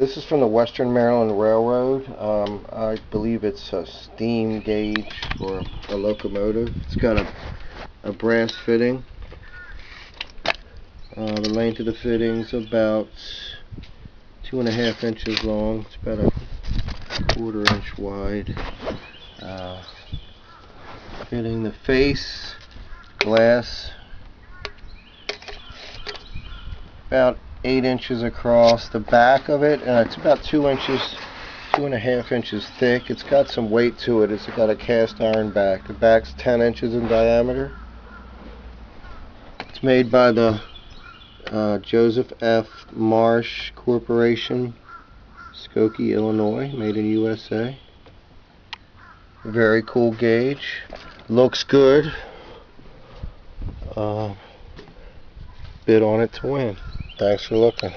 This is from the Western Maryland Railroad. I believe it's a steam gauge for a locomotive. It's got a brass fitting. The length of the fitting is about 2.5 inches long. It's about a 1/4 inch wide. Fitting the face, glass, about 8 inches across. The back of it, it's about 2.5 inches thick. It's got some weight to it. It's got a cast iron back. The back's 10 inches in diameter. It's made by the Joseph F. Marsh Corporation, Skokie, Illinois. Made in USA. Very cool gauge. Looks good. Bid on it to win. Thanks for looking.